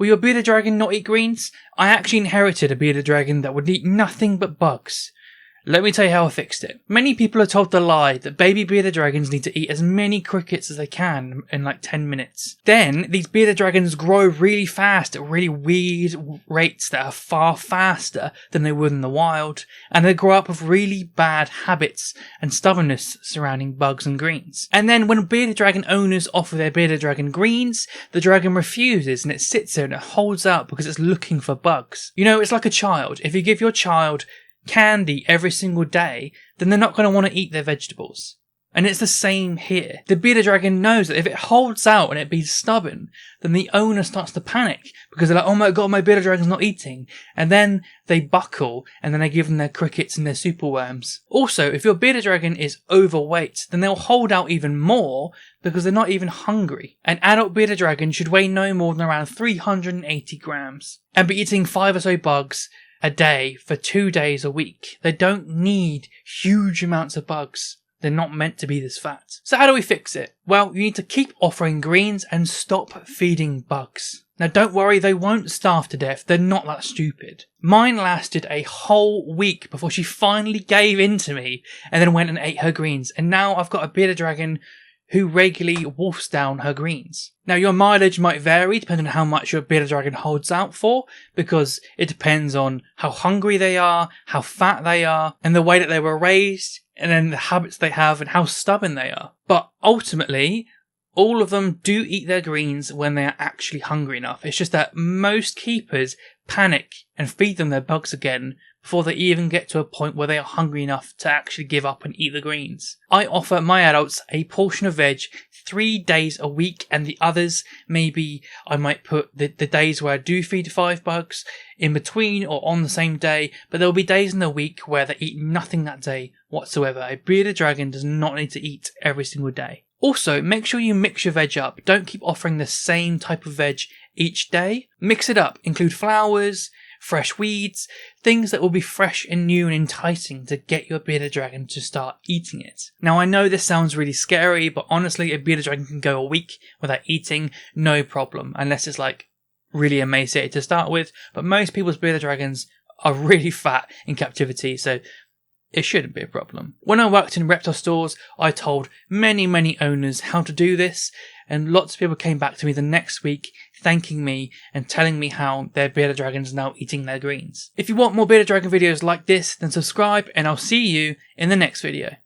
Will your bearded dragon not eat greens? I actually inherited a bearded dragon that would eat nothing but bugs. Let me tell you how I fixed it. Many people are told the lie that baby bearded dragons need to eat as many crickets as they can in like 10 minutes. Then, these bearded dragons grow really fast at really weird rates that are far faster than they would in the wild, and they grow up with really bad habits and stubbornness surrounding bugs and greens. And then when bearded dragon owners offer their bearded dragon greens, the dragon refuses and it sits there and it holds out because it's looking for bugs. You know, it's like a child. If you give your child candy every single day, then they're not going to want to eat their vegetables. And it's the same here. The bearded dragon knows that if it holds out and it be stubborn, then the owner starts to panic because they're like, oh my god, my bearded dragon's not eating. And then they buckle and then they give them their crickets and their superworms. Also, if your bearded dragon is overweight, then they'll hold out even more because they're not even hungry. An adult bearded dragon should weigh no more than around 380 grams and be eating 5 or so bugs a day for 2 days a week. They don't need huge amounts of bugs. They're not meant to be this fat. So how do we fix it? Well, you need to keep offering greens and stop feeding bugs. Now don't worry, they won't starve to death. They're not that stupid. Mine lasted a whole week before she finally gave in to me and then went and ate her greens. And now I've got a bearded dragon who regularly wolfs down her greens. Now your mileage might vary depending on how much your bearded dragon holds out for, because it depends on how hungry they are, how fat they are, and the way that they were raised, and then the habits they have and how stubborn they are. But ultimately, all of them do eat their greens when they are actually hungry enough. It's just that most keepers panic and feed them their bugs again before they even get to a point where they are hungry enough to actually give up and eat the greens. I offer my adults a portion of veg 3 days a week, and the others, maybe I might put the days where I do feed 5 bugs in between or on the same day, but there will be days in the week where they eat nothing that day whatsoever. A bearded dragon does not need to eat every single day. Also, make sure you mix your veg up. Don't keep offering the same type of veg each day. Mix it up. Include flowers, fresh weeds, things that will be fresh and new and enticing to get your bearded dragon to start eating it. Now I know this sounds really scary, but honestly a bearded dragon can go a week without eating, no problem, unless it's like really emaciated to start with, but most people's bearded dragons are really fat in captivity, so it shouldn't be a problem. When I worked in reptile stores, I told many owners how to do this, and lots of people came back to me the next week thanking me and telling me how their bearded dragons are now eating their greens. If you want more bearded dragon videos like this, then subscribe and I'll see you in the next video.